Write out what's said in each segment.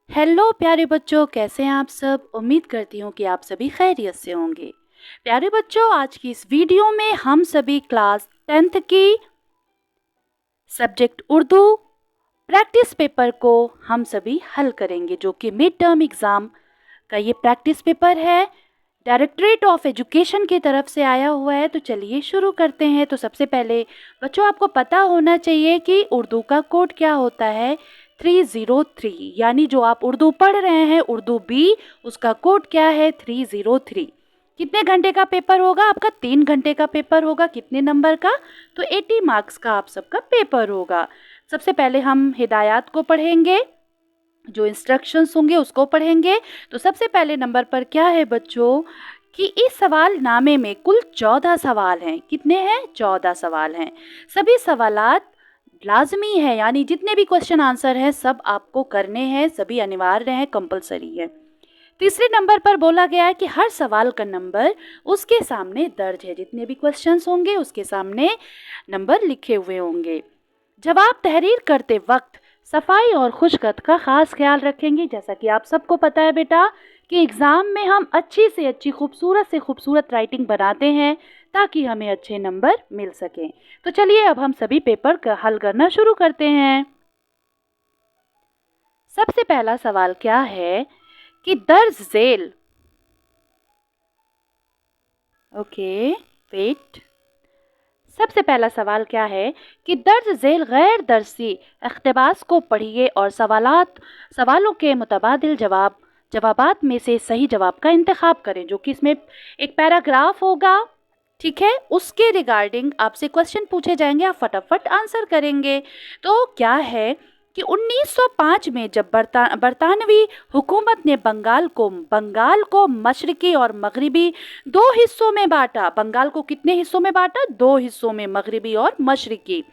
Hello प्यारे बच्चों, कैसे हैं आप सब। उम्मीद करती हूँ कि आप सभी खैरियत से होंगे। प्यारे बच्चों, आज की इस वीडियो में हम सभी क्लास 10th की सब्जेक्ट उर्दू प्रैक्टिस पेपर को हम सभी हल करेंगे, जो कि मिड टर्म एग्ज़ाम का ये प्रैक्टिस पेपर है। डायरेक्टरेट ऑफ एजुकेशन की तरफ से आया हुआ है। तो चलिए शुरू करते हैं। तो सबसे पहले बच्चों, आपको पता होना चाहिए कि उर्दू का कोड क्या होता है। 303, यानी जो आप उर्दू पढ़ रहे हैं उर्दू बी, उसका कोड क्या है 303। कितने घंटे का पेपर होगा आपका? 3 घंटे का पेपर होगा। कितने नंबर का? तो 80 मार्क्स का आप सबका पेपर होगा। सबसे पहले हम हिदायत को पढ़ेंगे, जो इंस्ट्रक्शंस होंगे उसको पढ़ेंगे। तो सबसे पहले नंबर पर क्या है बच्चों कि इस सवाल नामे में कुल 14 सवाल हैं। कितने हैं? 14 सवाल हैं। सभी सवालात लाजमी है, यानी जितने भी क्वेश्चन आंसर हैं सब आपको करने हैं, सभी अनिवार्य हैं, कंपलसरी है। तीसरे नंबर पर बोला गया है कि हर सवाल का नंबर उसके सामने दर्ज है। जितने भी क्वेश्चंस होंगे उसके सामने नंबर लिखे हुए होंगे। जवाब तहरीर करते वक्त सफाई और खुशखत का खास ख्याल रखेंगे। जैसा कि आप सबको पता है बेटा कि एग्ज़ाम में हम अच्छी से अच्छी खूबसूरत से खूबसूरत राइटिंग बनाते हैं ताकि हमें अच्छे नंबर मिल सकें। तो चलिए अब हम सभी पेपर का हल करना शुरू करते हैं। सबसे पहला सवाल क्या है कि दर्ज झेल, ओके वेट, सबसे पहला सवाल क्या है कि दर्ज झेल गैर दरसी इक़्तिबास को पढ़िए और सवालों के मुतबादिल जवाबात में से सही जवाब का इंतखाब करें। जो कि इसमें एक पैराग्राफ होगा, ठीक है, उसके रिगार्डिंग आपसे क्वेश्चन पूछे जाएंगे, आप फटाफट आंसर करेंगे। तो क्या है कि 1905 में जब बरतानवी हुकूमत ने बंगाल को मशरकी और मगरिबी दो हिस्सों में बांटा। बंगाल को कितने हिस्सों में बांटा? 2 हिस्सों में, मगरिबी और मशरकी।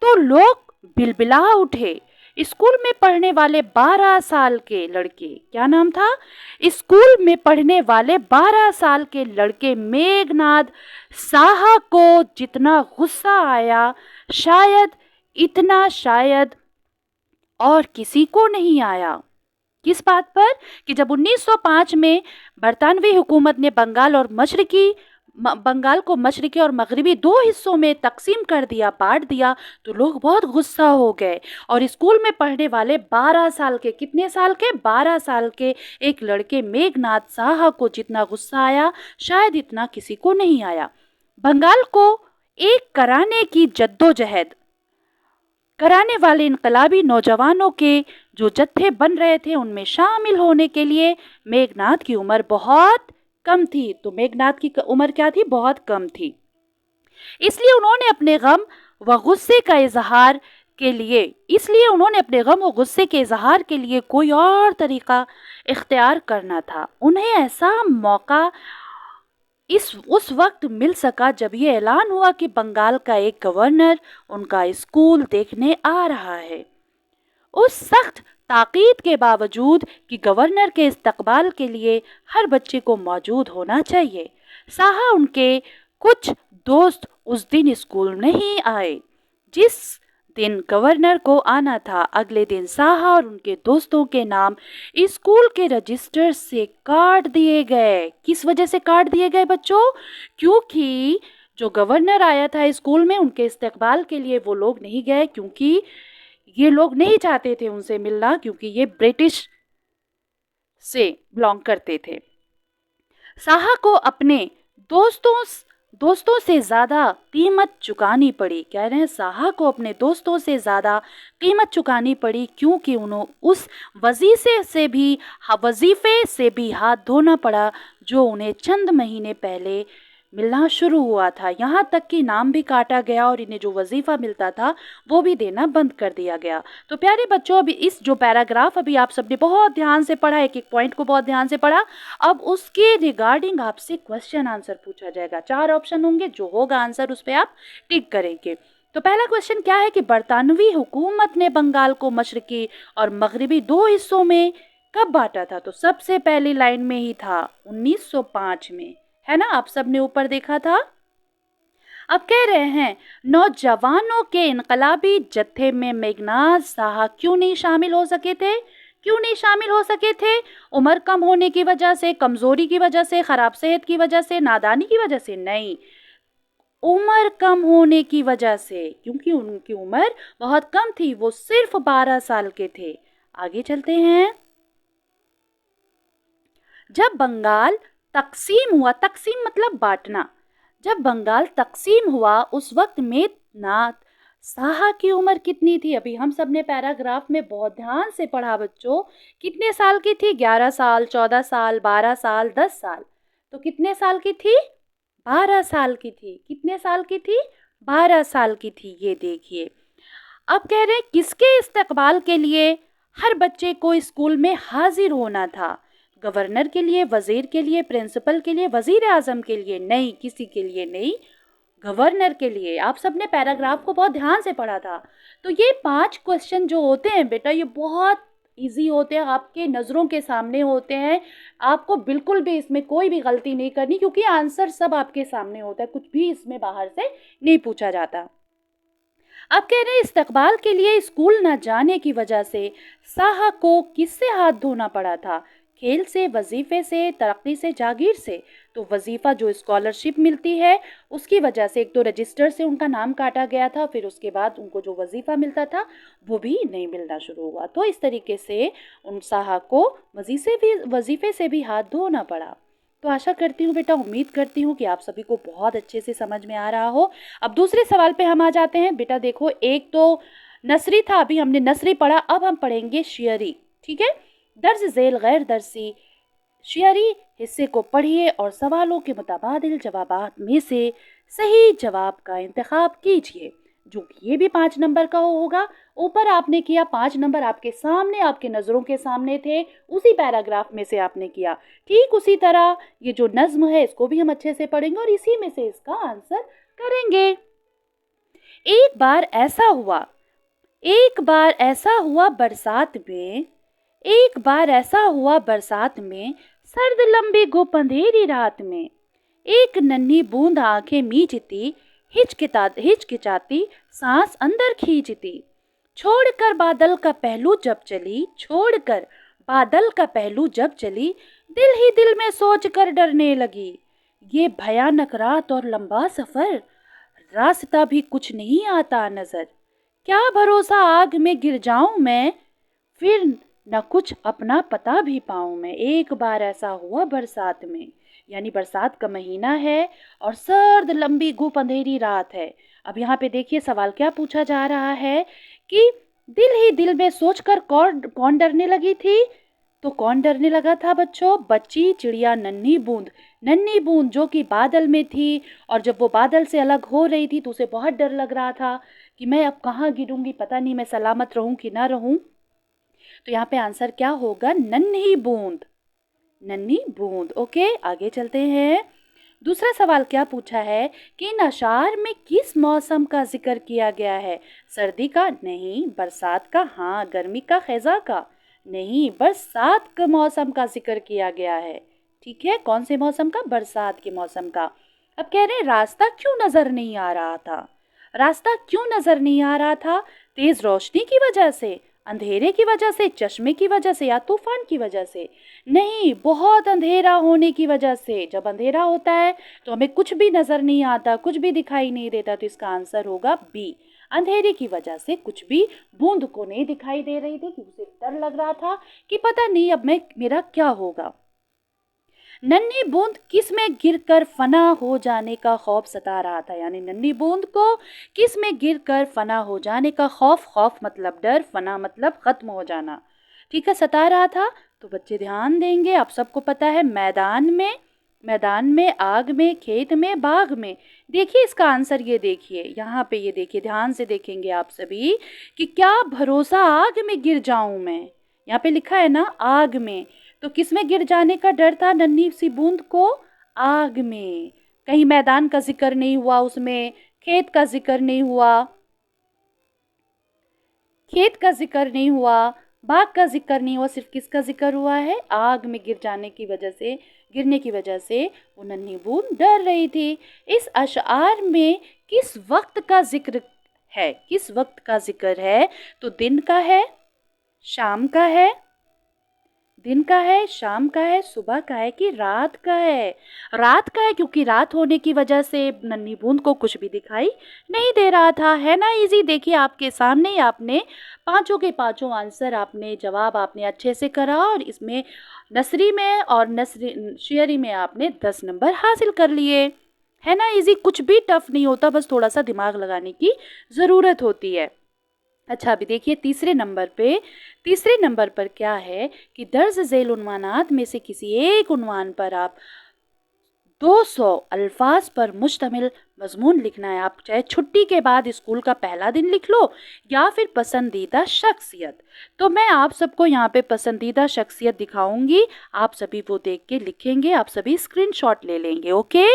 तो लोग बिलबिला उठे। स्कूल में पढ़ने वाले 12 साल के लड़के, क्या नाम था? स्कूल में पढ़ने वाले 12 साल के लड़के मेघनाद साहा को जितना गुस्सा आया, शायद और किसी को नहीं आया। किस बात पर? कि जब 1905 में बरतानवी हुकूमत ने बंगाल को मशरकी और मगरिबी 2 हिस्सों में तकसीम कर दिया, बांट दिया, तो लोग बहुत गुस्सा हो गए। और स्कूल में पढ़ने वाले 12 साल के, कितने साल के? 12 साल के एक लड़के मेघनाद साहा को जितना गुस्सा आया, शायद इतना किसी को नहीं आया। बंगाल को एक कराने की जद्दोजहद कराने वाले इनकलाबी नौजवानों के जो जत्थे बन रहे थे, उनमें शामिल होने के लिए मेघनाद की उम्र बहुत कम थी। तो मेघनाद की उम्र क्या थी? बहुत कम थी। इसलिए उन्होंने अपने गम व गुस्से के इजहार के लिए कोई और तरीका इख्तियार करना था। उन्हें ऐसा मौका उस वक्त मिल सका जब ये ऐलान हुआ कि बंगाल का एक गवर्नर उनका स्कूल देखने आ रहा है। उस सख्त ताकीद के बावजूद कि गवर्नर के इस्तकबाल के लिए हर बच्चे को मौजूद होना चाहिए, साहा उनके कुछ दोस्त उस दिन स्कूल नहीं आए। जिस दिन गवर्नर को आना था, अगले दिन साहा और उनके दोस्तों के नाम स्कूल के रजिस्टर से काट दिए गए। किस वजह से काट दिए गए बच्चों? क्योंकि जो गवर्नर आया था स्कूल में, उनके इस्तकबाल के लिए वो लोग नहीं गए, क्योंकि ये लोग नहीं चाहते थे उनसे मिलना, क्योंकि ये ब्रिटिश से बिलोंग करते थे। साहा को अपने दोस्तों से ज़्यादा कीमत चुकानी पड़ी। कह रहे हैं साहा को अपने दोस्तों से ज़्यादा कीमत चुकानी पड़ी, क्योंकि उन्होंने उस वजीफे से भी हाथ धोना पड़ा जो उन्हें चंद महीने पहले मिलना शुरू हुआ था। यहाँ तक कि नाम भी काटा गया और इन्हें जो वजीफ़ा मिलता था वो भी देना बंद कर दिया गया। तो प्यारे बच्चों, अभी इस जो पैराग्राफ अभी आप सबने बहुत ध्यान से पढ़ा, एक एक पॉइंट को बहुत ध्यान से पढ़ा, अब उसके रिगार्डिंग आपसे क्वेश्चन आंसर पूछा जाएगा। 4 ऑप्शन होंगे, जो होगा आंसर उस पर आप टिक करेंगे। तो पहला क्वेश्चन क्या है कि बरतानवी हुकूमत ने बंगाल को मशरकी और मगरिबी 2 हिस्सों में कब बांटा था? तो सबसे पहली लाइन में ही था, 1905 में, है ना? आप सबने ऊपर देखा था। अब कह रहे हैं नौजवानों के इनकलाबी जत्थे में मेघनाद साहा क्यों नहीं शामिल हो सके थे? क्यों नहीं शामिल हो सके थे? उम्र कम होने की वजह से, कमज़ोरी की वजह से, ख़राब सेहत की वजह से, नादानी की वजह से? नहीं, उम्र कम होने की वजह से, क्योंकि उनकी उम्र बहुत कम थी, वो सिर्फ 12 साल के थे। आगे चलते हैं। जब बंगाल तकसीम हुआ, तकसीम मतलब बांटना, जब बंगाल तकसीम हुआ उस वक्त मेघनाद साहा की उम्र कितनी थी? अभी हम सब ने पैराग्राफ में बहुत ध्यान से पढ़ा बच्चों। कितने साल की थी? 11 साल, 14 साल, 12 साल, 10 साल। तो कितने साल की थी? 12 साल की थी। कितने साल की थी? 12 साल की थी। ये देखिए, अब कह रहे हैं किसके इस्तकबाल के लिए हर बच्चे को स्कूल में हाजिर होना था? गवर्नर के लिए, वजीर के लिए, प्रिंसिपल के लिए, वजीर आजम के लिए? नहीं, किसी के लिए नहीं, गवर्नर के लिए। आप सबने पैराग्राफ को बहुत ध्यान से पढ़ा था। तो ये 5 क्वेश्चन जो होते हैं बेटा, ये बहुत इजी होते हैं, आपके नज़रों के सामने होते हैं। आपको बिल्कुल भी इसमें कोई भी गलती नहीं करनी, क्योंकि आंसर सब आपके सामने होता है, कुछ भी इसमें बाहर से नहीं पूछा जाता। अब कह रहे हैं इस्तकबाल के लिए स्कूल न जाने की वजह से साहा को किससे हाथ धोना पड़ा था? खेल से, वजीफे से, तरक्की से, जागीर से? तो वजीफा जो स्कॉलरशिप मिलती है उसकी वजह से, एक तो रजिस्टर से उनका नाम काटा गया था, फिर उसके बाद उनको जो वजीफा मिलता था वो भी नहीं मिलना शुरू हुआ। तो इस तरीके से उन साहा को वजीफे से भी हाथ धोना पड़ा। तो आशा करती हूँ बेटा, उम्मीद करती हूँ कि आप सभी को बहुत अच्छे से समझ में आ रहा हो। अब दूसरे सवाल पे हम आ जाते हैं। बेटा देखो, एक तो नसरी था, अभी हमने नसरी पढ़ा, अब हम पढ़ेंगे शियरी। ठीक है, दर्ज झेल गैर दर्सी शियरी हिस्से को पढ़िए और सवालों के मुतबादिल जवाबात में से सही जवाब का इंतखाब कीजिए, जो कि ये भी 5 नंबर का होगा। ऊपर आपने किया 5 नंबर आपके सामने, आपके नज़रों के सामने थे, उसी पैराग्राफ में से आपने किया। ठीक उसी तरह ये जो नज्म है इसको भी हम अच्छे से पढ़ेंगे और इसी में से इसका आंसर करेंगे। एक बार ऐसा हुआ, एक बार ऐसा हुआ बरसात में, एक बार ऐसा हुआ बरसात में, सर्द लंबी घुप अंधेरी रात में, एक नन्ही बूंद आंखें मीचती, हिचकिचाती सांस अंदर खींचती, छोड़कर बादल का पहलू जब चली, छोड़कर बादल का पहलू जब चली, दिल ही दिल में सोच कर डरने लगी, ये भयानक रात और लंबा सफर, रास्ता भी कुछ नहीं आता नजर, क्या भरोसा आग में गिर जाऊं मैं, फिर न कुछ अपना पता भी पाऊं मैं। एक बार ऐसा हुआ बरसात में, यानी बरसात का महीना है और सर्द लंबी घुप अंधेरी रात है। अब यहाँ पे देखिए सवाल क्या पूछा जा रहा है कि दिल ही दिल में सोचकर कौन डरने लगी थी? तो कौन डरने लगा था बच्चों? बच्ची चिड़िया नन्ही बूंद जो कि बादल में थी, और जब वो बादल से अलग हो रही थी तो उसे बहुत डर लग रहा था कि मैं अब कहाँ गिरूंगी, पता नहीं मैं सलामत रहूं कि ना रहूं। तो यहाँ पे आंसर क्या होगा? नन्ही बूंद, नन्ही बूंद। ओके, आगे चलते हैं। दूसरा सवाल क्या पूछा है कि इन अशार में किस मौसम का जिक्र किया गया है? सर्दी का? नहीं। बरसात का? हाँ। गर्मी का, खज़ां का? नहीं, बरसात के मौसम का जिक्र किया गया है। ठीक है, कौन से मौसम का? बरसात के मौसम का। अब कह रहे हैं रास्ता क्यों नजर नहीं आ रहा था? रास्ता क्यों नजर नहीं आ रहा था? तेज रोशनी की वजह से, अंधेरे की वजह से, चश्मे की वजह से, या तूफान की वजह से? नहीं, बहुत अंधेरा होने की वजह से। जब अंधेरा होता है तो हमें कुछ भी नजर नहीं आता, कुछ भी दिखाई नहीं देता, तो इसका आंसर होगा बी। अंधेरे की वजह से कुछ भी बूंद को नहीं दिखाई दे रही थी, क्योंकि उसे डर लग रहा था कि पता नहीं अब मेरा क्या होगा। नन्ही बूंद किस में गिरकर फना हो जाने का खौफ सता रहा था? यानी नन्ही बूंद को किस में गिरकर फना हो जाने का खौफ, खौफ मतलब डर, फना मतलब खत्म हो जाना, ठीक है, सता रहा था। तो बच्चे ध्यान देंगे, आप सबको पता है मैदान में, आग में, खेत में, बाग में। देखिए इसका आंसर, ये देखिए यहाँ पे, ये देखिए ध्यान से देखेंगे आप सभी कि क्या भरोसा आग में गिर जाऊं मैं, यहाँ पे लिखा है ना आग में, तो किस में गिर जाने का डर था नन्ही सी बूंद को? आग में। कहीं मैदान का जिक्र नहीं हुआ उसमें, खेत का जिक्र नहीं हुआ, खेत का जिक्र नहीं हुआ, बाग का जिक्र नहीं हुआ, सिर्फ किसका जिक्र हुआ है? आग में गिरने की वजह से वो नन्ही बूंद डर रही थी। इस अशआर में किस वक्त का जिक्र है? किस वक्त का जिक्र है? तो दिन का है, शाम का है, दिन का है, शाम का है, सुबह का है कि रात का है? रात का है, क्योंकि रात होने की वजह से नन्ही बूंद को कुछ भी दिखाई नहीं दे रहा था। है ना इजी? देखिए आपके सामने ही आपने पांचों के पांचों आंसर, आपने जवाब आपने अच्छे से करा और इसमें नसरी में और नसरी शेयरी में आपने 10 नंबर हासिल कर लिए। है ना इजी? कुछ भी टफ नहीं होता, बस थोड़ा सा दिमाग लगाने की ज़रूरत होती है। अच्छा, अभी देखिए तीसरे नंबर पर क्या है कि दर्ज झेल उन्वानात में से किसी एक उन्वान पर आप 200 अल्फाज पर मुश्तमिल मजमून लिखना है। आप चाहे छुट्टी के बाद स्कूल का पहला दिन लिख लो या फिर पसंदीदा शख्सियत। तो मैं आप सबको यहाँ पे पसंदीदा शख्सियत दिखाऊंगी, आप सभी वो देख के लिखेंगे, आप सभी स्क्रीनशॉट ले लेंगे। ओके?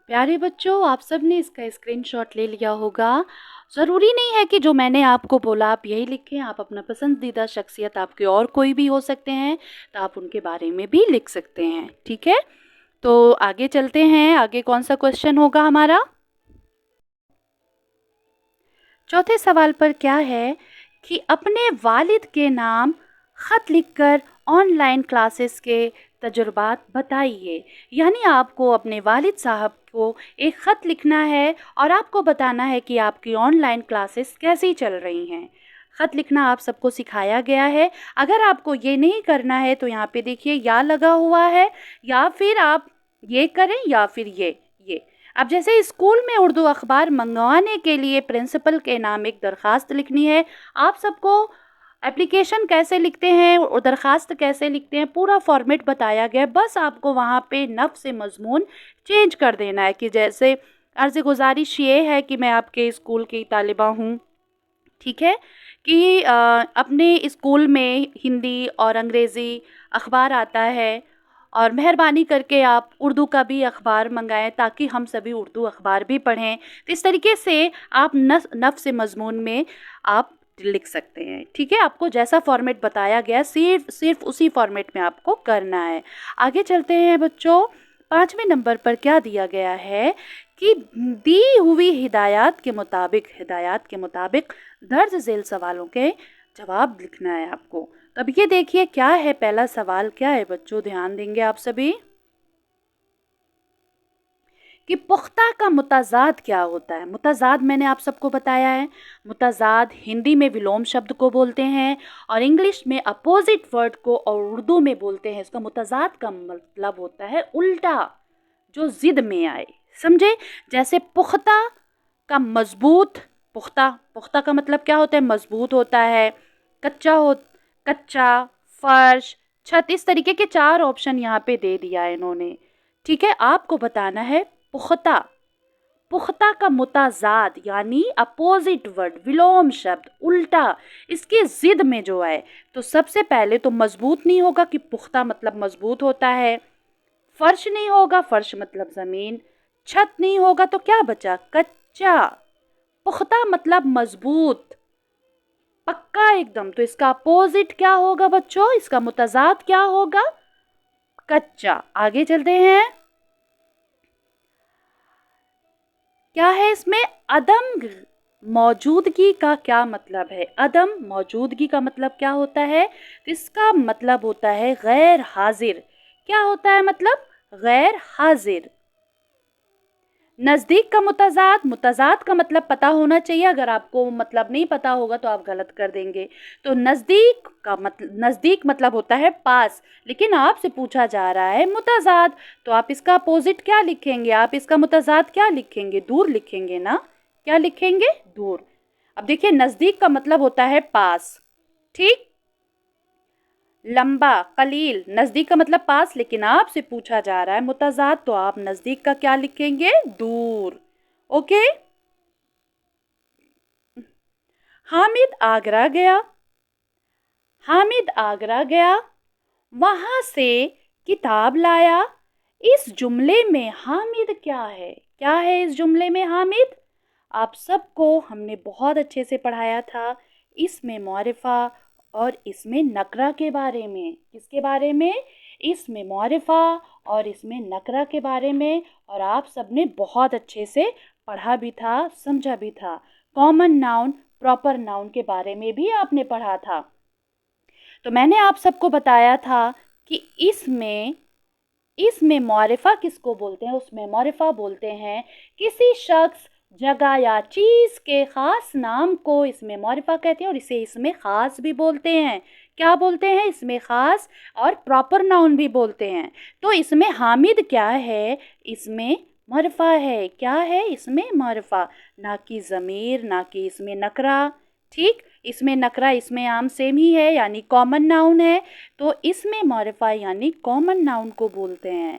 प्यारे बच्चों, आप सब ने इसका स्क्रीनशॉट ले लिया होगा। ज़रूरी नहीं है कि जो मैंने आपको बोला आप यही लिखें, आप अपना पसंदीदा शख्सियत आपके और कोई भी हो सकते हैं, तो आप उनके बारे में भी लिख सकते हैं। ठीक है? तो आगे चलते हैं, आगे कौन सा क्वेश्चन होगा हमारा? चौथे सवाल पर क्या है कि अपने वालिद के नाम ख़त लिखकर ऑनलाइन क्लासेस के तजुर्बात बताइए। यानी आपको अपने वालिद साहब को एक ख़त लिखना है और आपको बताना है कि आपकी ऑनलाइन क्लासेस कैसी चल रही हैं। ख़त लिखना आप सबको सिखाया गया है। अगर आपको ये नहीं करना है तो यहाँ पे देखिए या लगा हुआ है, या फिर आप ये करें या फिर ये। अब जैसे स्कूल में उर्दू अखबार मंगवाने के लिए प्रिंसिपल के नाम एक दरख्वास्त लिखनी है। आप सबको एप्लीकेशन कैसे लिखते हैं और दरख्वास्त कैसे लिखते हैं पूरा फॉर्मेट बताया गया है। बस आपको वहाँ पे नफ्स मज़मून चेंज कर देना है कि जैसे अर्ज़ गुजारिश ये है कि मैं आपके स्कूल की तालिबा हूँ, ठीक है, कि अपने स्कूल में हिंदी और अंग्रेज़ी अखबार आता है और मेहरबानी करके आप उर्दू का भी अखबार मंगाएं ताकि हम सभी उर्दू अखबार भी पढ़ें। तो इस तरीके से आप नफ्स मज़मून में आप लिख सकते हैं। ठीक है? आपको जैसा फॉर्मेट बताया गया सिर्फ उसी फॉर्मेट में आपको करना है। आगे चलते हैं बच्चों। 5वें नंबर पर क्या दिया गया है कि दी हुई हिदायत के मुताबिक दर्ज झेल सवालों के जवाब लिखना है आपको। तो अब ये देखिए क्या है, पहला सवाल क्या है बच्चों, ध्यान देंगे आप सभी कि पुख्ता का मुताजाद क्या होता है। मुताजाद मैंने आप सबको बताया है। मुताजाद हिंदी में विलोम शब्द को बोलते हैं और इंग्लिश में अपोजिट वर्ड को और उर्दू में बोलते हैं। इसका मुताजाद का मतलब होता है उल्टा, जो जिद में आए। समझे? जैसे पुख्ता का मजबूत, पुख्ता का मतलब क्या होता है? मजबूत होता है। कच्चा, फर्श, छत, इस तरीके के 4 ऑप्शन यहाँ पे दे दिया है इन्होंने। ठीक है? आपको बताना है पुख्ता। पुख्ता का मुताजाद यानी अपोजिट वर्ड, विलोम शब्द, उल्टा, इसकी जिद में जो है। तो सबसे पहले तो मजबूत नहीं होगा कि पुख्ता मतलब मजबूत होता है। फर्श नहीं होगा, फर्श मतलब ज़मीन। छत नहीं होगा तो क्या बचा? कच्चा। पुख्ता मतलब मजबूत, पक्का एकदम। तो इसका अपोजिट क्या होगा बच्चों? इसका मुताजाद क्या होगा? कच्चा। आगे चलते हैं। क्या है इसमें? अदम मौजूदगी का क्या मतलब है? अदम मौजूदगी का मतलब क्या होता है? इसका मतलब होता है गैर हाजिर। क्या होता है मतलब? गैर हाजिर। नज़दीक का मुताजाद का मतलब पता होना चाहिए। अगर आपको मतलब नहीं पता होगा तो आप गलत कर देंगे। तो नज़दीक मतलब होता है पास, लेकिन आपसे पूछा जा रहा है मुताजाद, तो आप इसका अपोजिट क्या लिखेंगे? आप इसका मुताजाद क्या लिखेंगे? दूर लिखेंगे ना? क्या लिखेंगे? दूर। अब देखिए नज़दीक का मतलब होता है पास, ठीक, लंबा, कलील, नज़दीक का मतलब पास, लेकिन आपसे पूछा जा रहा है मुतज़ाद, तो आप नज़दीक का क्या लिखेंगे? दूर। ओके। हामिद आगरा गया, हामिद आगरा गया, वहां से किताब लाया। इस जुमले में हामिद क्या है? क्या है इस जुमले में हामिद? आप सबको हमने बहुत अच्छे से पढ़ाया था। इसमें मौरिफा और इसमें नकरा के बारे में। किसके बारे में? इसमें मौरिफा और इसमें नकरा के बारे में। और आप सबने बहुत अच्छे से पढ़ा भी था, समझा भी था। कॉमन नाउन, प्रॉपर नाउन के बारे में भी आपने पढ़ा था। तो मैंने आप सबको बताया था कि इसमें मौरिफा किसको बोलते हैं? उसमें मौरिफा बोलते हैं किसी शख्स, जगह या चीज़ के ख़ास नाम को इसमें मौरिफा कहते हैं, और इसे इसमें ख़ास भी बोलते हैं। क्या बोलते हैं? इसमें ख़ास और प्रॉपर नाउन भी बोलते हैं। तो इसमें हामिद क्या है? इसमें मौरिफा है। क्या है इसमें? मौरिफा, ना कि ज़मीर, ना कि इसमें नकरा। ठीक, इसमें नकरा इसमें आम सेम ही है, यानी कॉमन नाउन है। तो इसमें मौरिफा यानी कॉमन नाउन को बोलते हैं।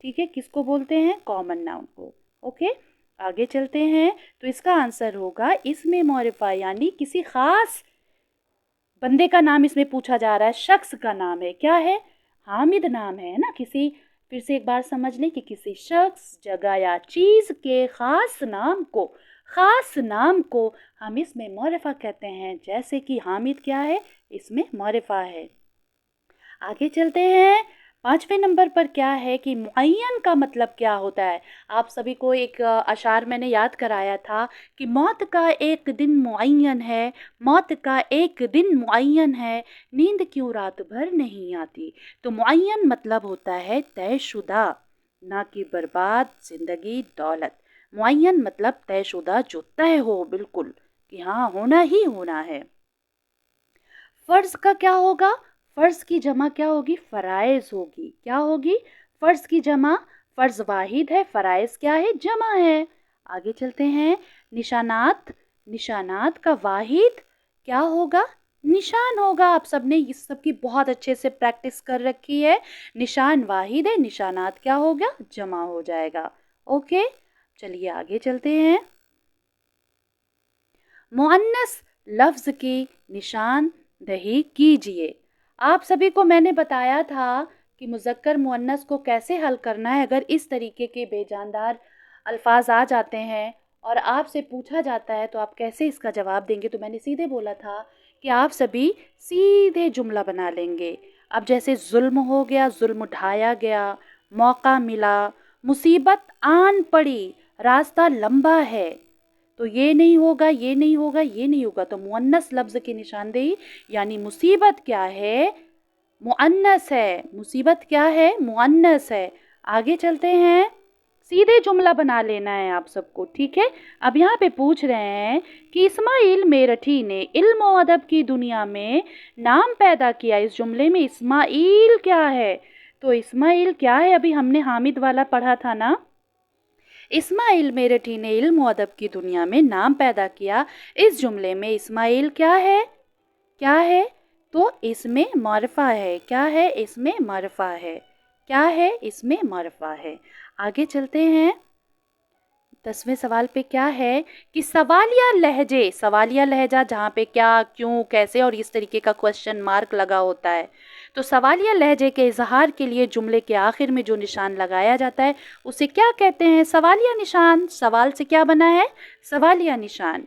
ठीक है, किसको बोलते हैं? कॉमन नाउन को। ओके, आगे चलते हैं। तो इसका आंसर होगा इसमें मौरिफा यानी किसी खास बंदे का नाम इसमें पूछा जा रहा है, शख्स का नाम है। क्या है? हामिद नाम है ना किसी। फिर से एक बार समझ लें कि किसी शख्स, जगह या चीज़ के खास नाम को हम इसमें मौरिफा कहते हैं। जैसे कि हामिद क्या है? इसमें मौरिफा है। आगे चलते हैं। 5वें नंबर पर क्या है कि मुअय्यन का मतलब क्या होता है? आप सभी को एक अशार मैंने याद कराया था कि मौत का एक दिन मुअय्यन है, मौत का एक दिन मुअय्यन है, नींद क्यों रात भर नहीं आती। तो मुअय्यन मतलब होता है तयशुदा, ना कि बर्बाद ज़िंदगी दौलत। मुअय्यन मतलब तयशुदा, जो तय हो बिल्कुल कि हाँ होना ही होना है। फ़र्ज़ का क्या होगा? फ़र्ज़ की जमा क्या होगी? फ़राइज़ होगी। क्या होगी? फ़र्ज़ की जमा। फ़र्ज़ वाहिद है, फ़राइज़ क्या है? जमा है। आगे चलते हैं। निशानात, निशानात का वाहिद क्या होगा? निशान होगा। आप सबने इस सब की बहुत अच्छे से प्रैक्टिस कर रखी है। निशान वाहिद है, निशानात क्या हो गया? जमा हो जाएगा। ओके, चलिए आगे चलते हैं। मुअन्नस लफ्ज़ की निशानदही कीजिए। आप सभी को मैंने बताया था कि मुज़क्कर मुअन्नस को कैसे हल करना है। अगर इस तरीके के बेजानदार अल्फाज आ जाते हैं और आपसे पूछा जाता है तो आप कैसे इसका जवाब देंगे। तो मैंने सीधे बोला था कि आप सभी सीधे जुमला बना लेंगे। अब जैसे जुल्म हो गया, जुल्म उठाया गया, मौका मिला, मुसीबत आन पड़ी, रास्ता लंबा है। तो ये नहीं होगा, ये नहीं होगा, ये नहीं होगा। तो मुअन्नस लफ्ज़ की निशानदेही यानी मुसीबत क्या है? मुअन्नस है। मुसीबत क्या है? मुअन्नस है। आगे चलते हैं। सीधे जुमला बना लेना है आप सबको, ठीक है। अब यहाँ पे पूछ रहे हैं कि इस्माइल मेरठी ने इल्म और अदब की दुनिया में नाम पैदा किया। इस जुमले में इस्माइल क्या है? तो इस्माइल क्या है? अभी हमने हामिद वाला पढ़ा था ना। इस्माइल मेरठी ने इल्म व अदब की दुनिया में नाम पैदा किया। इस जुमले में इस्माइल क्या है? क्या है? तो इसमें मारिफा है। क्या है? इसमें मारिफा है। क्या है? इसमें मारिफा है। आगे चलते हैं। 10वें सवाल पे क्या है कि सवालिया लहजा जहाँ पे क्या, क्यों, कैसे और इस तरीके का क्वेश्चन मार्क लगा होता है। तो सवालिया लहजे के इजहार के लिए जुमले के आखिर में जो निशान लगाया जाता है उसे क्या कहते हैं? सवालिया निशान। सवाल से क्या बना है? सवालिया निशान।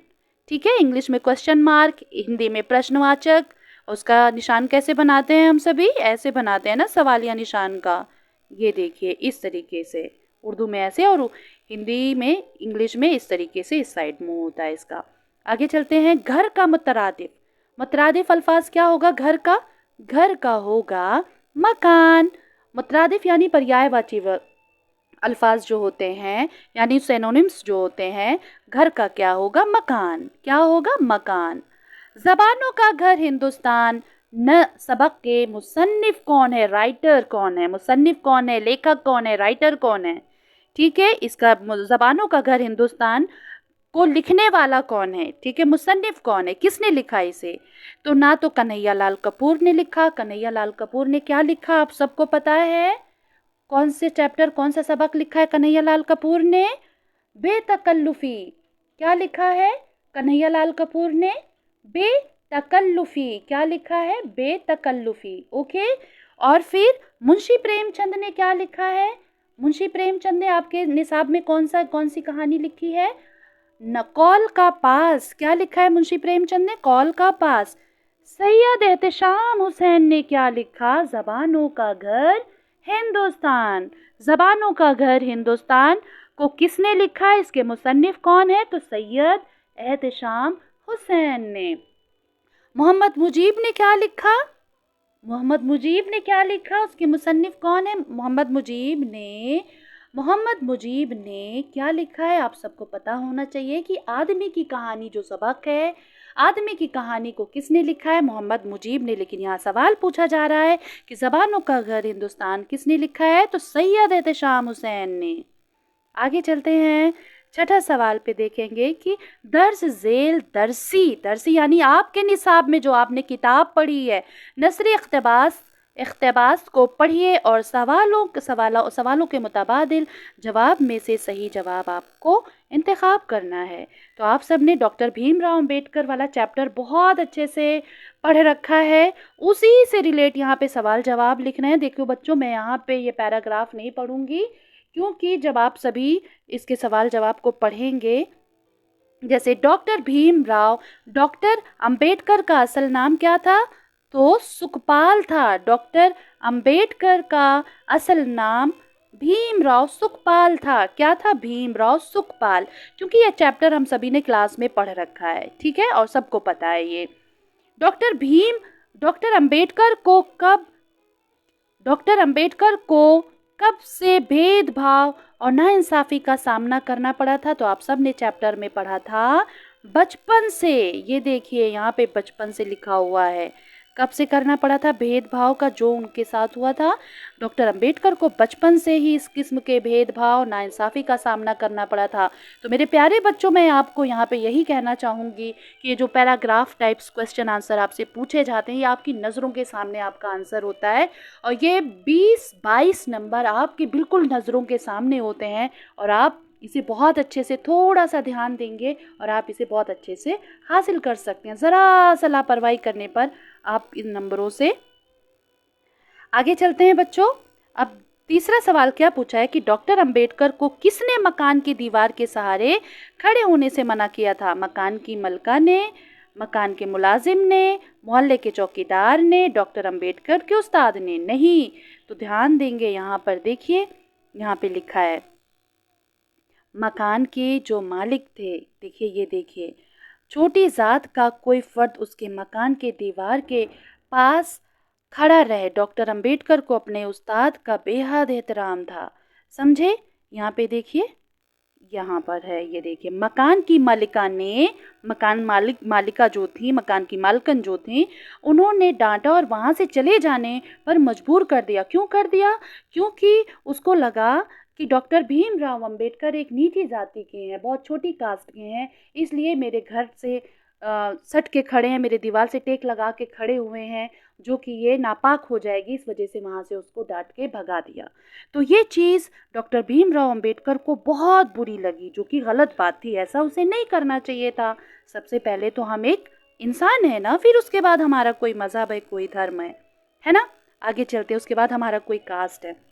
ठीक है, इंग्लिश में क्वेश्चन मार्क, हिंदी में प्रश्नवाचक। उसका निशान कैसे बनाते हैं? हम सभी ऐसे बनाते हैं ना सवालिया निशान का। ये देखिए इस तरीके से, उर्दू में ऐसे और हिंदी में, इंग्लिश में इस तरीके से इस साइड मुंह होता है इसका। आगे चलते हैं। घर का मुतरादिफ, मुतरादिफ अल्फाज क्या होगा? घर का, घर का होगा मकान। मुतरादिफ यानी पर्यायवाची अल्फाज जो होते हैं, यानी सिनोनिम्स जो होते हैं, घर का क्या होगा? मकान। क्या होगा? मकान। ज़बानों का घर हिंदुस्तान न सबक के मुसन्निफ कौन है? राइटर कौन है? मुसन्निफ कौन है? लेखक कौन है? राइटर कौन है? ठीक है, इसका ज़बानों का घर हिंदुस्तान को लिखने वाला कौन है, ठीक है, मुसन्निफ कौन है, किसने लिखा इसे? तो ना तो कन्हैया लाल कपूर ने लिखा। कन्हैया लाल कपूर ने क्या लिखा आप सबको पता है? कौन से चैप्टर, कौन सा सबक लिखा है कन्हैया लाल कपूर ने? बेतकल्लुफी। क्या लिखा है कन्हैया लाल कपूर ने? बेतकल्लुफी। क्या लिखा है? बेतकल्लुफी। ओके। और फिर मुंशी प्रेमचंद ने क्या लिखा है? मुंशी प्रेमचंद ने आपके निसाब में कौन सी कहानी लिखी है? न कौल का पास। क्या लिखा है मुंशी प्रेमचंद ने? कौल का पास। सैयद एहतेशाम हुसैन ने क्या लिखा? ज़बानों का घर हिंदुस्तान। ज़बानों का घर हिंदुस्तान को किसने लिखा है? इसके मुसन्निफ कौन है? तो सैयद एहतेशाम हुसैन ने। मोहम्मद मुजीब ने क्या लिखा? मोहम्मद मुजीब ने क्या लिखा? उसके मुसन्निफ कौन है? मोहम्मद मुजीब ने क्या लिखा है? आप सबको पता होना चाहिए कि आदमी की कहानी जो सबक है, आदमी की कहानी को किसने लिखा है? मोहम्मद मुजीब ने। लेकिन यहाँ सवाल पूछा जा रहा है कि ज़बानों का घर हिंदुस्तान किसने लिखा है? तो सैयद एहतेशाम हुसैन ने। आगे चलते हैं, छठा सवाल पे देखेंगे कि दर्ज झेल दरसी यानी आपके निसाब में जो आपने किताब पढ़ी है, नसरी इख्तिबास को पढ़िए और सवालों के मुताबादिल जवाब में से सही जवाब आपको इंतखाब करना है। तो आप सब ने डॉक्टर भीमराव अंबेडकर वाला चैप्टर बहुत अच्छे से पढ़ रखा है, उसी से रिलेट यहाँ पे सवाल जवाब लिखना है। देखो बच्चों, मैं यहाँ पे ये पैराग्राफ नहीं पढ़ूंगी, क्योंकि जब आप सभी इसके सवाल जवाब को पढ़ेंगे, जैसे डॉक्टर अंबेडकर का असल नाम क्या था? तो सुखपाल था। डॉक्टर अंबेडकर का असल नाम भीमराव सुखपाल था। क्या था? भीमराव सुखपाल। क्योंकि ये चैप्टर हम सभी ने क्लास में पढ़ रखा है, ठीक है, और सबको पता है ये। डॉक्टर अंबेडकर को कब से भेदभाव और नाइंसाफी का सामना करना पड़ा था? तो आप सब ने चैप्टर में पढ़ा था बचपन से। ये देखिए यहाँ पे बचपन से लिखा हुआ है। कब से करना पड़ा था भेदभाव का जो उनके साथ हुआ था? डॉक्टर अंबेडकर को बचपन से ही इस किस्म के भेदभाव, नाइंसाफी का सामना करना पड़ा था। तो मेरे प्यारे बच्चों, मैं आपको यहाँ पे यही कहना चाहूँगी कि ये जो पैराग्राफ टाइप्स क्वेश्चन आंसर आपसे पूछे जाते हैं, ये आपकी नज़रों के सामने आपका आंसर होता है, और ये 20-22 नंबर आपकी बिल्कुल नज़रों के सामने होते हैं, और आप इसे बहुत अच्छे से थोड़ा सा ध्यान देंगे और आप इसे बहुत अच्छे से हासिल कर सकते हैं। ज़रा सा लापरवाही करने पर आप इन नंबरों से आगे चलते हैं बच्चों। अब तीसरा सवाल क्या पूछा है कि डॉक्टर अंबेडकर को किसने मकान की दीवार के सहारे खड़े होने से मना किया था? मकान की मलका ने, मकान के मुलाजिम ने, मोहल्ले के चौकीदार ने, डॉक्टर अंबेडकर के उस्ताद ने? नहीं। तो ध्यान देंगे यहाँ पर, देखिए यहाँ पे लिखा है मकान के जो मालिक थे। देखिए, ये देखिए, छोटी जात का कोई फर्द उसके मकान के दीवार के पास खड़ा रहे। डॉक्टर अंबेडकर को अपने उस्ताद का बेहद एहतराम था। समझे? यहाँ पे देखिए, यहाँ पर है, ये देखिए, मकान की मालिका ने, मालिका जो थी, मकान की मालकन जो थी, उन्होंने डांटा और वहाँ से चले जाने पर मजबूर कर दिया। क्यों कर दिया? क्योंकि उसको लगा कि डॉक्टर भीमराव अंबेडकर एक नीची जाति के हैं, बहुत छोटी कास्ट के हैं, इसलिए मेरे घर से सट के खड़े हैं, मेरे दीवार से टेक लगा के खड़े हुए हैं, जो कि ये नापाक हो जाएगी, इस वजह से वहाँ से उसको डांट के भगा दिया। तो ये चीज़ डॉक्टर भीमराव अंबेडकर को बहुत बुरी लगी, जो कि गलत बात थी, ऐसा उसे नहीं करना चाहिए था। सबसे पहले तो हम एक इंसान है ना, फिर उसके बाद हमारा कोई मज़हब है, कोई धर्म है ना। आगे चलते, उसके बाद हमारा कोई कास्ट है।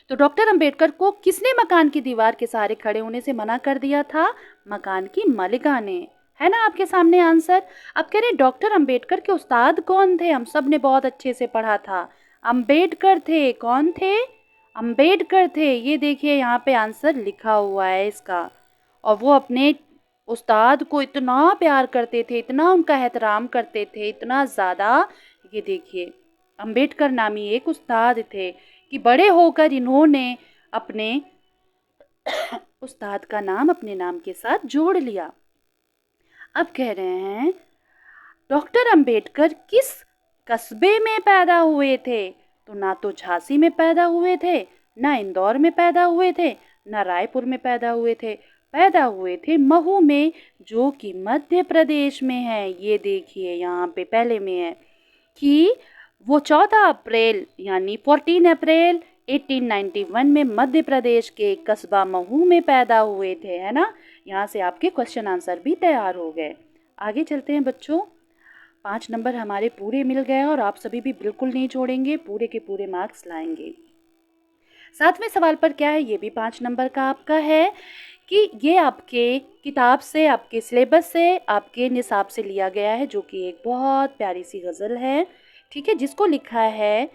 तो डॉक्टर अंबेडकर को किसने मकान की दीवार के सहारे खड़े होने से मना कर दिया था? मकान की मालिका ने। है ना आपके सामने आंसर। अब कह रहे डॉक्टर अंबेडकर के उस्ताद कौन थे? हम सब ने बहुत अच्छे से पढ़ा था, अंबेडकर थे। कौन थे? अंबेडकर थे। ये देखिए यहाँ पे आंसर लिखा हुआ है इसका। और वो अपने उस्ताद को इतना प्यार करते थे, इतना उनका एहतराम करते थे, इतना ज़्यादा। ये देखिए, अंबेडकर नामी एक उस्ताद थे कि बड़े होकर इन्होंने अपने उस्ताद का नाम अपने नाम के साथ जोड़ लिया। अब कह रहे हैं डॉक्टर अंबेडकर किस कस्बे में पैदा हुए थे? तो ना तो झांसी में पैदा हुए थे, ना इंदौर में पैदा हुए थे, ना रायपुर में पैदा हुए थे। पैदा हुए थे महू में, जो कि मध्य प्रदेश में है। ये देखिए यहाँ पे पहले में है कि वो 14 अप्रैल यानी 14 अप्रैल 1891 में मध्य प्रदेश के कस्बा महू में पैदा हुए थे, है ना। यहाँ से आपके क्वेश्चन आंसर भी तैयार हो गए। आगे चलते हैं बच्चों। 5 नंबर हमारे पूरे मिल गए और आप सभी भी बिल्कुल नहीं छोड़ेंगे, पूरे के पूरे मार्क्स लाएंगे। 7वें सवाल पर क्या है, ये भी 5 नंबर का आपका है कि ये आपके किताब से, आपके सिलेबस से, आपके निसाब से लिया गया है, जो कि एक बहुत प्यारी सी गज़ल है, ठीक है, जिसको लिखा है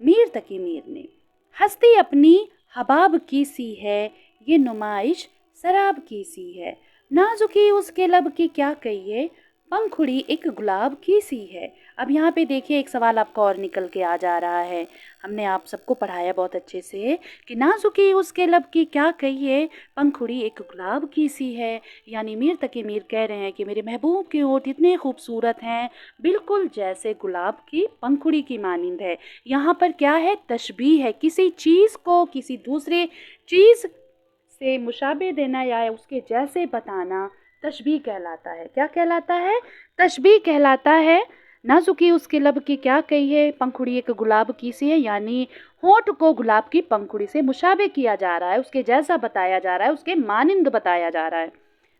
मीर तकी मीर ने। हस्ती अपनी हबाब की सी है, ये नुमाइश शराब की सी है, नाजुकी उसके लब की क्या कहिए, पंखुड़ी एक गुलाब की सी है। अब यहाँ पे देखिए एक सवाल आपका और निकल के आ जा रहा है। हमने आप सबको पढ़ाया बहुत अच्छे से कि नाजुकी उसके लब की क्या कहिए, पंखुड़ी एक गुलाब की सी है। यानी मीर तकी मीर कह रहे हैं कि मेरे महबूब के होठ इतने खूबसूरत हैं, बिल्कुल जैसे गुलाब की पंखुड़ी की मानिंद है। यहाँ पर क्या है, तशबीह है, किसी चीज़ को किसी दूसरे चीज़ से मुशाबे देना या उसके जैसे बताना तशबीह कहलाता है। क्या कहलाता है, तशबीह कहलाता है। नाजुकी उसके लब की क्या कही है, पंखुड़ी एक गुलाब की सी है, यानी होठ को गुलाब की पंखुड़ी से मुशाबे किया जा रहा है, उसके जैसा बताया जा रहा है, उसके मानिंद बताया जा रहा है।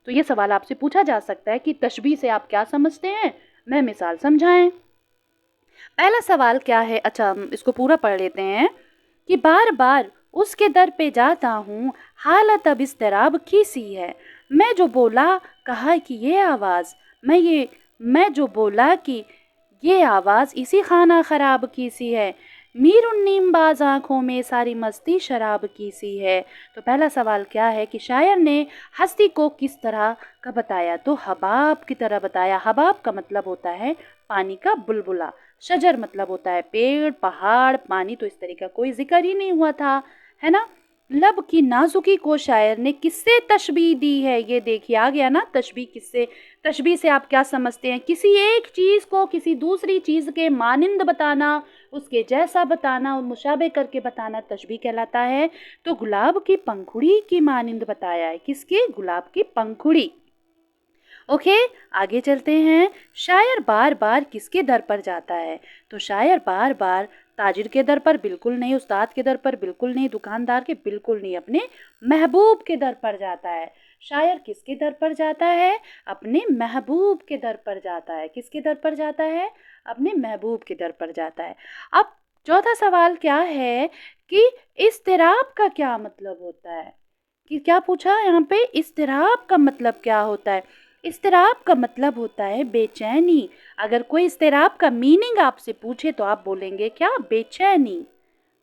तो ये सवाल आपसे पूछा जा सकता है कि तशबीह से आप क्या समझते हैं, मैं मिसाल समझाएं। पहला सवाल क्या है, अच्छा हम इसको पूरा पढ़ लेते हैं कि बार बार उसके दर पे जाता हूँ, हालत अब इज़्तिराब की सी है, मैं जो बोला कहा कि ये आवाज़, मैं जो बोला कि ये आवाज़ इसी खाना ख़राब की सी है, मीर उन्नीम बाज आँखों में सारी मस्ती शराब की सी है। तो पहला सवाल क्या है कि शायर ने हस्ती को किस तरह का बताया, तो हबाब की तरह बताया। हबाब का मतलब होता है पानी का बुलबुला, शजर मतलब होता है पेड़, पहाड़, पानी, तो इस तरह का कोई जिक्र ही नहीं हुआ था, है ना। लब की नाजुकी को शायर ने किससे तशबीह दी है, ये देखिए आ गया ना तशबीह किससे। तशबीह से आप क्या समझते हैं, किसी एक चीज़ को किसी दूसरी चीज़ के मानिंद बताना, उसके जैसा बताना और मुशाबे करके बताना तशबीह कहलाता है। तो गुलाब की पंखुड़ी की मानिंद बताया है, किसकी, गुलाब की पंखुड़ी। ओके, आगे चलते हैं। शायर बार बार किसके दर पर जाता है, तो शायर बार बार ताजिर के दर पर बिल्कुल नहीं, उस्ताद के दर पर बिल्कुल नहीं, दुकानदार के बिल्कुल नहीं, अपने महबूब के दर पर जाता है। शायर किसके दर पर जाता है, अपने महबूब के दर पर जाता है। किसके दर पर जाता है, अपने महबूब के दर पर जाता है। अब चौथा सवाल क्या है कि इस्तिराब का क्या मतलब होता है, कि क्या पूछा यहाँ पे, इस्तिराब का मतलब क्या होता है। इस्तिराब का मतलब होता है बेचैनी। अगर कोई इस्तिराब का मीनिंग आपसे पूछे तो आप बोलेंगे क्या, बेचैनी।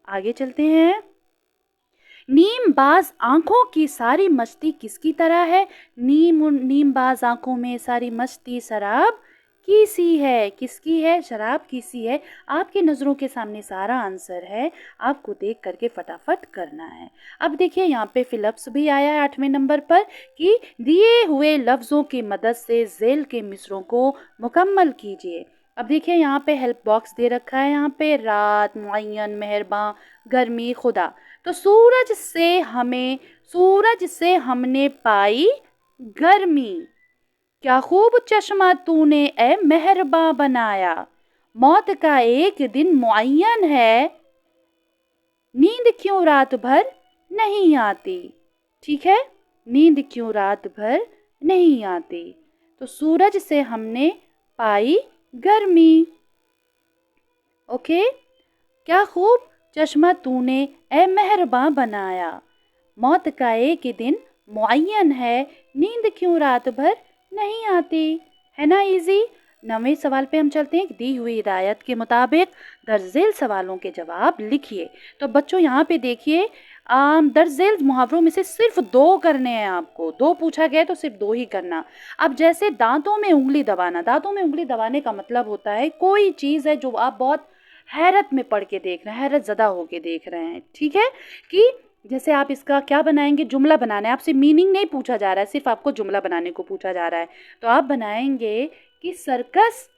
आगे चलते हैं। नीम बाज आंखों की सारी मस्ती किसकी तरह है, नीम बाज आंखों में सारी मस्ती शराब की सी है। किसकी है, शराब की सी है। आपकी नज़रों के सामने सारा आंसर है, आपको देख करके फटाफट करना है। अब देखिए यहाँ पे फिलप्स भी आया है 8वें नंबर पर कि दिए हुए लफ्ज़ों की मदद से ज़ेल के मिसरों को मुकम्मल कीजिए। अब देखिए यहाँ पे हेल्प बॉक्स दे रखा है, यहाँ पे रात, मुअय्यन, मेहरबान, गर्मी, खुदा। तो सूरज से हमने पाई गर्मी, क्या खूब चश्मा तूने ए मेहरबा बनाया, मौत का एक दिन मुअय्यन है, नींद क्यों रात भर नहीं आती। ठीक है, नींद क्यों रात भर नहीं आती। तो सूरज से हमने पाई गर्मी। ओके, क्या खूब चश्मा तूने ए मेहरबा बनाया, मौत का एक दिन मुअय्यन है, नींद क्यों रात भर नहीं आती। है ना इजी। 9वें सवाल पे हम चलते हैं। दी हुई हिदायत के मुताबिक दर्जेल सवालों के जवाब लिखिए। तो बच्चों यहाँ पे देखिए दर्जेल मुहावरों में से सिर्फ 2 करने हैं आपको, 2 पूछा गया तो सिर्फ 2 ही करना। अब जैसे दांतों में उंगली दबाना, दांतों में उंगली दबाने का मतलब होता है कोई चीज़ है जो आप बहुत हैरत में पढ़ के देख रहे हैं, हैरत ज़दा होके देख रहे हैं, ठीक है, कि जैसे आप इसका क्या बनाएंगे, जुमला बनाना है, आपसे मीनिंग नहीं पूछा जा रहा है, सिर्फ आपको जुमला बनाने को पूछा जा रहा है। तो आप बनाएंगे कि सर्कस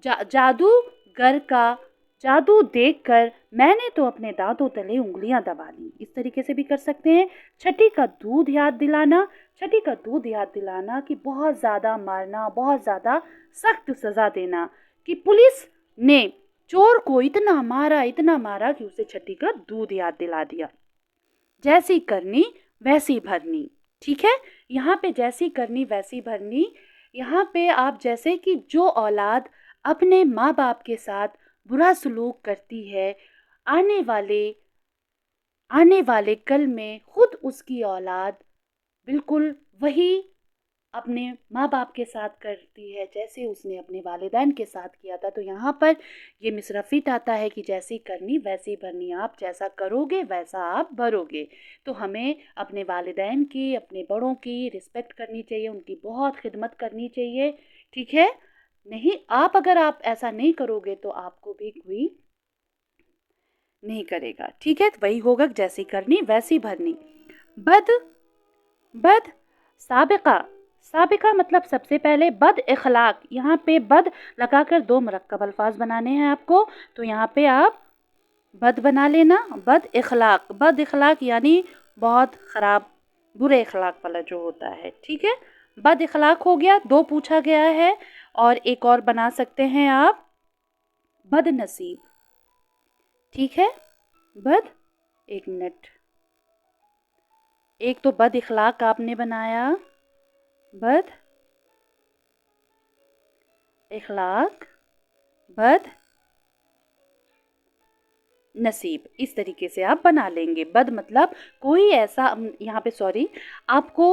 जादूगर का जादू देखकर मैंने तो अपने दांतों तले उंगलियां दबा ली। इस तरीके से भी कर सकते हैं। छठी का दूध याद दिलाना, छठी का दूध याद दिलाना कि बहुत ज़्यादा मारना, बहुत ज़्यादा सख्त सज़ा देना, कि पुलिस ने चोर को इतना मारा कि उसे छठी का दूध याद दिला दिया। जैसी करनी वैसी भरनी, ठीक है। यहाँ पे जैसी करनी वैसी भरनी, यहाँ पे आप जैसे कि जो औलाद अपने माँ बाप के साथ बुरा सलूक करती है, आने वाले आने वाले कल में खुद उसकी औलाद बिल्कुल वही अपने माँ बाप के साथ करती है जैसे उसने अपने वालिदैन के साथ किया था। तो यहाँ पर ये मिसरा फिट आता है कि जैसी करनी वैसी भरनी, आप जैसा करोगे वैसा आप भरोगे। तो हमें अपने वालिदैन की, अपने बड़ों की रिस्पेक्ट करनी चाहिए, उनकी बहुत खिदमत करनी चाहिए, ठीक है। नहीं, अगर आप ऐसा नहीं करोगे तो आपको भी कोई नहीं करेगा, ठीक है। तो वही होगा, जैसी करनी वैसी भरनी। बद बद साबिका, साबिका मतलब सबसे पहले बद इखलाक। यहाँ पे बद लगाकर दो मुरक्कब अल्फाज बनाने हैं आपको, तो यहाँ पे आप बद बना लेना, बद इखलाक। बद इखलाक यानी बहुत ख़राब, बुरे इखलाक वाला जो होता है, ठीक है। बद इखलाक हो गया, दो पूछा गया है। और एक और बना सकते हैं आप, बद नसीब, ठीक है। बद, एक मिनट, एक तो बद इखलाक आपने बनाया, बद इखलाक, बद नसीब, इस तरीके से आप बना लेंगे। बद मतलब कोई ऐसा, यहाँ पे सॉरी, आपको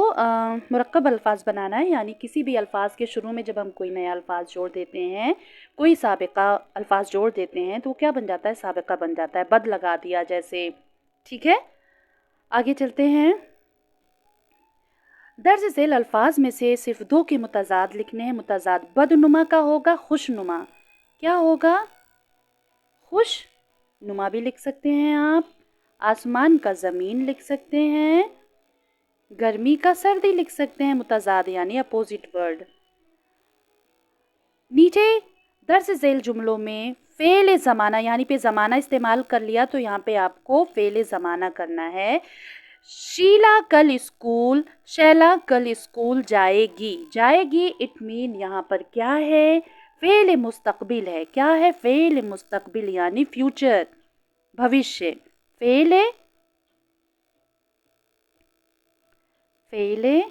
मुरक्कब अल्फाज बनाना है, यानी किसी भी अल्फाज के शुरू में जब हम कोई नया अल्फाज जोड़ देते हैं, कोई साबिका अल्फाज जोड़ देते हैं, तो क्या बन जाता है, साबिका बन जाता है। बद लगा दिया जैसे, ठीक है। आगे चलते हैं। दर्ज झेल अल्फाज में से सिर्फ दो के मुतजाद लिखने हैं। मुतजाद बदनुमा का होगा, खुशनुमा। क्या होगा, खुश नुमा भी लिख सकते हैं आप, आसमान का ज़मीन लिख सकते हैं, गर्मी का सर्दी लिख सकते हैं, मुतजाद यानी अपोजिट वर्ड। नीचे दर्ज झेल जुमलों में फ़ेल ज़माना, यानी पे ज़माना इस्तेमाल कर लिया, तो यहाँ पे आपको फ़ेल ज़माना करना है। शीला कल स्कूल, शैला कल स्कूल जाएगी। जाएगी इट मीन यहाँ पर क्या है, फ़ेल मुस्तकबिल है। क्या है, फ़ेल मुस्तकबिल यानी फ्यूचर, भविष्य। फ़ेल फ़ेल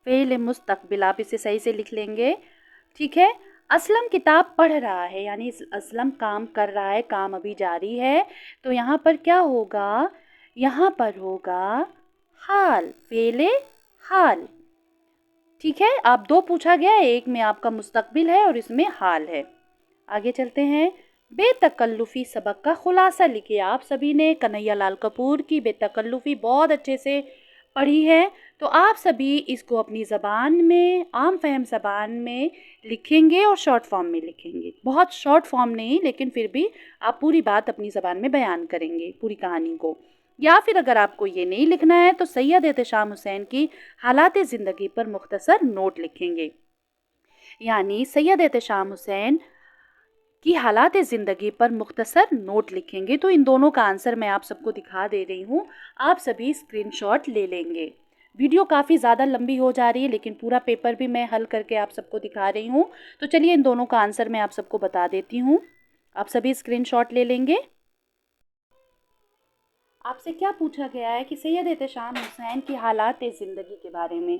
फ़ेल मुस्तकबिल, आप इसे सही से लिख लेंगे, ठीक है। असलम किताब पढ़ रहा है, यानी असलम काम कर रहा है, काम अभी जारी है। तो यहाँ पर क्या होगा, यहाँ पर होगा हाल, फ़ेल हाल, ठीक है। आप दो पूछा गया है, एक में आपका मुस्तकबिल है और इसमें हाल है। आगे चलते हैं। बेतकल्लुफ़ी सबक का खुलासा लिखिए। आप सभी ने कन्हैया लाल कपूर की बेतकल्लुफ़ी बहुत अच्छे से पढ़ी है, तो आप सभी इसको अपनी ज़बान में, आम फहम ज़बान में लिखेंगे और शॉर्ट फॉर्म में लिखेंगे। बहुत शॉर्ट फॉर्म नहीं, लेकिन फिर भी आप पूरी बात अपनी ज़बान में बयान करेंगे, पूरी कहानी को। या फिर अगर आपको ये नहीं लिखना है तो सैयद एहतेशाम हुसैन की हालात ज़िंदगी पर मुख्तसर नोट लिखेंगे, यानी सैयद एहतेशाम हुसैन की हालात ज़िंदगी पर मुख्तसर नोट लिखेंगे। तो इन दोनों का आंसर मैं आप सबको दिखा दे रही हूँ, आप सभी स्क्रीनशॉट ले लेंगे। वीडियो काफ़ी ज़्यादा लंबी हो जा रही है, लेकिन पूरा पेपर भी मैं हल करके आप सबको दिखा रही हूँ। तो चलिए इन दोनों का आंसर मैं आप सबको बता देती हूँ, आप सभी स्क्रीनशॉट ले लेंगे। आपसे क्या पूछा गया है कि सैयद एहतेशाम हुसैन की हालात ज़िंदगी के बारे में,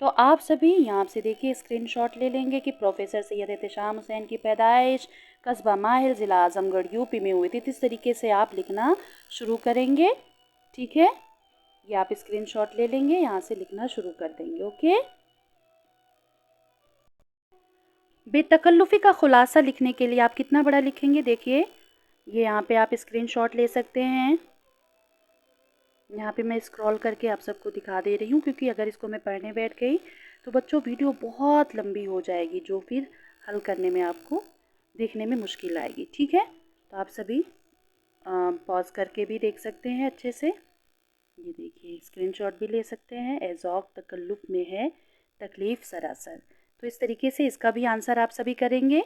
तो आप सभी यहाँ से देखिए स्क्रीनशॉट ले लेंगे कि प्रोफेसर सैयद एहतेशाम हुसैन की पैदाइश कस्बा माहिल, ज़िला आज़मगढ़, यूपी में हुई थी। इस तरीके से आप लिखना शुरू करेंगे, ठीक है। ये आप स्क्रीनशॉट ले लेंगे, यहाँ से लिखना शुरू कर देंगे, ओके। बेतकल्लुफ़ी का खुलासा लिखने के लिए आप कितना बड़ा लिखेंगे, देखिए ये यहाँ पे आप स्क्रीनशॉट ले सकते हैं। यहाँ पे मैं स्क्रॉल करके आप सबको दिखा दे रही हूँ, क्योंकि अगर इसको मैं पढ़ने बैठ गई तो बच्चों वीडियो बहुत लंबी हो जाएगी, जो फिर हल करने में आपको देखने में मुश्किल आएगी, ठीक है। तो आप सभी पॉज करके भी देख सकते हैं अच्छे से। ये देखिए स्क्रीनशॉट भी ले सकते हैं। एज़ौक़ तकल्लुफ़ में है तकलीफ़ सरासर। तो इस तरीके से इसका भी आंसर आप सभी करेंगे।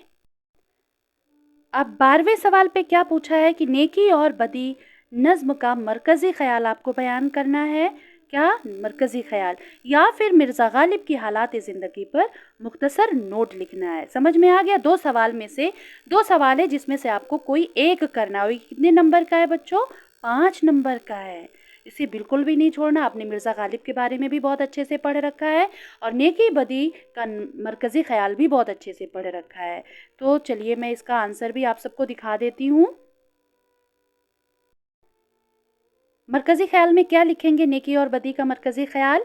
अब 12वें सवाल पे क्या पूछा है कि नेकी और बदी नज़्म का मरकज़ी ख़याल आपको बयान करना है। क्या? मरकज़ी ख़याल। या फिर मिर्ज़ा गालिब की हालात ज़िंदगी पर मुख्तसर नोट लिखना है। समझ में आ गया? 2 सवाल में से 2 सवाल है जिसमें से आपको कोई एक करना है। कितने नंबर का है बच्चों? 5 नंबर का है। इसे बिल्कुल भी नहीं छोड़ना। आपने मिर्ज़ा गालिब के बारे में भी बहुत अच्छे से पढ़ रखा है और नेकी बदी का मरकज़ी ख़याल भी बहुत अच्छे से पढ़ रखा है। तो चलिए मैं इसका आंसर भी आप सबको दिखा देती हूँ। मरकज़ी ख़याल में क्या लिखेंगे? नेकी और बदी का मरकज़ी ख़याल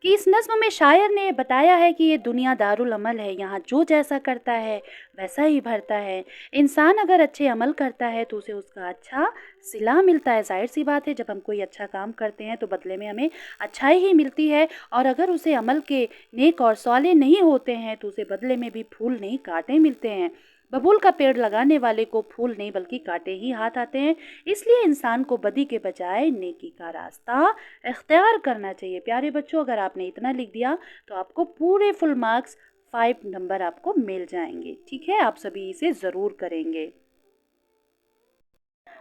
कि इस नज़्म में शायर ने बताया है कि ये दुनिया दारुल अमल है, यहाँ जो जैसा करता है वैसा ही भरता है। इंसान अगर अच्छे अमल करता है तो उसे उसका अच्छा सिला मिलता है। ज़ाहिर सी बात है, जब हम कोई अच्छा काम करते हैं तो बदले में हमें अच्छाई ही मिलती है, और अगर उसे अमल के नेक और साले नहीं होते हैं तो उसे बदले में भी फूल नहीं कांटे मिलते हैं। बबूल का पेड़ लगाने वाले को फूल नहीं बल्कि कांटे ही हाथ आते हैं। इसलिए इंसान को बदी के बजाय नेकी का रास्ता इख्तियार करना चाहिए। प्यारे बच्चों, अगर आपने इतना लिख दिया तो आपको पूरे फुल मार्क्स 5 नंबर आपको मिल जाएंगे। ठीक है, आप सभी इसे ज़रूर करेंगे।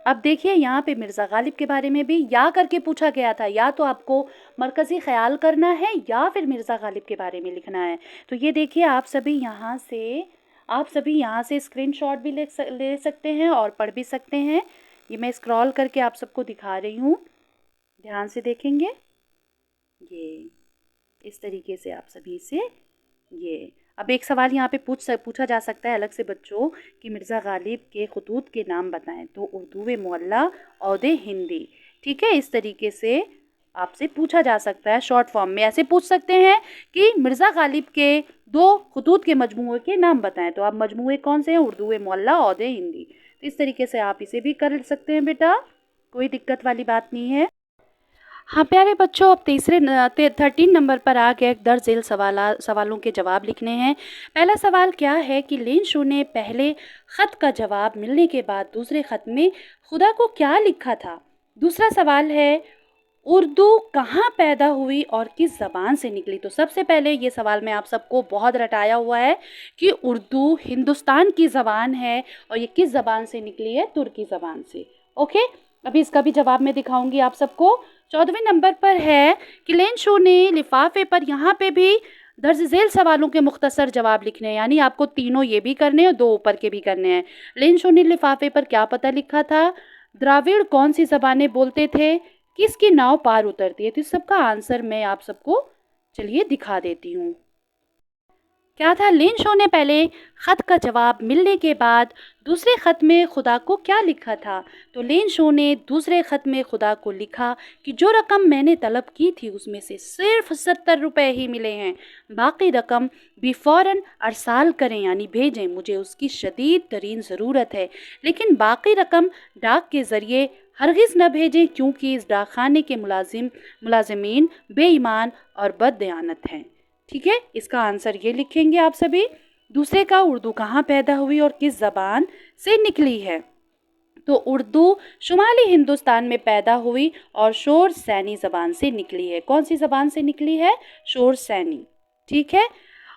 अब देखिए यहाँ पे मिर्ज़ा गालिब के बारे में भी या करके पूछा गया था। या तो आपको मरकज़ी ख़याल करना है या फिर मिर्ज़ा गालिब के बारे में लिखना है। तो ये देखिए, आप सभी यहाँ से स्क्रीनशॉट भी ले सकते हैं और पढ़ भी सकते हैं। ये मैं स्क्रॉल करके आप सबको दिखा रही हूँ, ध्यान से देखेंगे। ये इस तरीके से आप सभी से ये अब एक सवाल यहाँ पे पूछा जा सकता है अलग से बच्चों कि मिर्ज़ा गालिब के खतूत के नाम बताएं। तो उर्दू मुअल्ला, औदे हिंदी। ठीक है, इस तरीके से आपसे पूछा जा सकता है। शॉर्ट फॉर्म में ऐसे पूछ सकते हैं कि मिर्ज़ा गालिब के 2 खतूत के मजमूए के नाम बताएं। तो आप मजमूए कौन से हैं? उर्दू मुअल्ला, औदे हिंदी। तो इस तरीके से आप इसे भी कर सकते हैं बेटा, कोई दिक्कत वाली बात नहीं है। हाँ प्यारे बच्चों, अब 13 नंबर पर आ गए दर्ज सवालों के जवाब लिखने हैं। पहला सवाल क्या है कि लिन शो ने पहले ख़त का जवाब मिलने के बाद दूसरे ख़त में खुदा को क्या लिखा था। दूसरा सवाल है उर्दू कहाँ पैदा हुई और किस ज़बान से निकली। तो सबसे पहले ये सवाल मैं आप सबको बहुत रटाया हुआ है कि उर्दू हिंदुस्तान की ज़बान है और ये किस ज़बान से निकली है? तुर्की ज़बान से। ओके, अभी इसका भी जवाब मैं दिखाऊंगी आप सबको। 14वें नंबर पर है कि लेन शो ने लिफाफे पर, यहाँ पे भी दर्ज झेल सवालों के मुख्तसर जवाब लिखने हैं, यानी आपको तीनों ये भी करने हैं और 2 ऊपर के भी करने हैं। लेन शो ने लिफाफे पर क्या पता लिखा था? द्राविड़ कौन सी ज़बानें बोलते थे? किसकी नाव पार उतरती है? तो इस सबका आंसर मैं आप सबको चलिए दिखा देती हूँ। क्या था? लिन शो ने पहले ख़त का जवाब मिलने के बाद दूसरे ख़त में खुदा को क्या लिखा था? तो लिन शो ने दूसरे ख़त में खुदा को लिखा कि जो रकम मैंने तलब की थी उसमें से सिर्फ 70 रुपये ही मिले हैं, बाकी रकम भी फ़ौरन अरसाल करें यानी भेजें, मुझे उसकी शदीद तरीन ज़रूरत है। लेकिन बाकी रकम डाक के ज़रिए हरगिज़ न भेजें क्योंकि इस डाकखाने के मुलाजिमीन बेईमान और बददयानत हैं। ठीक है, इसका आंसर ये लिखेंगे आप सभी। दूसरे का उर्दू कहाँ पैदा हुई और किस ज़बान से निकली है। तो उर्दू शुमाली हिंदुस्तान में पैदा हुई और शोर सैनी ज़बान से निकली है। कौन सी ज़बान से निकली है? शोर सैनी। ठीक है,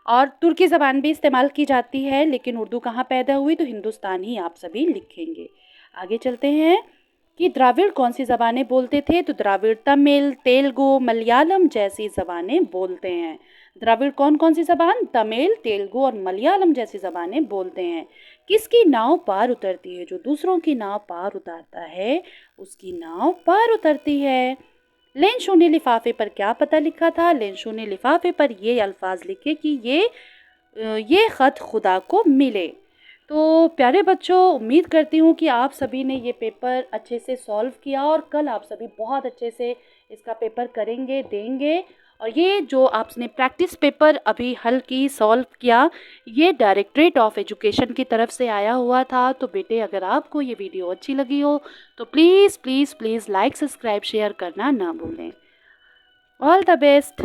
और तुर्की ज़बान भी इस्तेमाल की जाती है, लेकिन उर्दू कहाँ पैदा हुई? तो हिंदुस्तान ही आप सभी लिखेंगे। आगे चलते हैं कि द्राविड़ कौन सी ज़बानें बोलते थे। तो द्राविड़ तमिल, तेलुगु, मलयालम जैसी ज़बानें बोलते हैं। द्राविड़ कौन कौन सी ज़बान? तमिल, तेलुगु और मलयालम जैसी ज़बानें बोलते हैं। किसकी नाव पार उतरती है? जो दूसरों की नाव पार उतारता है उसकी नाव पार उतरती है। लेन शो ने लिफाफे पर क्या पता लिखा था? लेन शो ने लिफाफे पर ये अल्फाज लिखे कि ये ख़त खुदा को मिले। तो प्यारे बच्चों, उम्मीद करती हूँ कि आप सभी ने ये पेपर अच्छे से सॉल्व किया और कल आप सभी बहुत अच्छे से इसका पेपर करेंगे, देंगे। और ये जो आपने प्रैक्टिस पेपर अभी हल की, सॉल्व किया, ये डायरेक्टरेट ऑफ एजुकेशन की तरफ से आया हुआ था। तो बेटे, अगर आपको ये वीडियो अच्छी लगी हो तो please please please like, subscribe, share करना ना भूलें। All the best.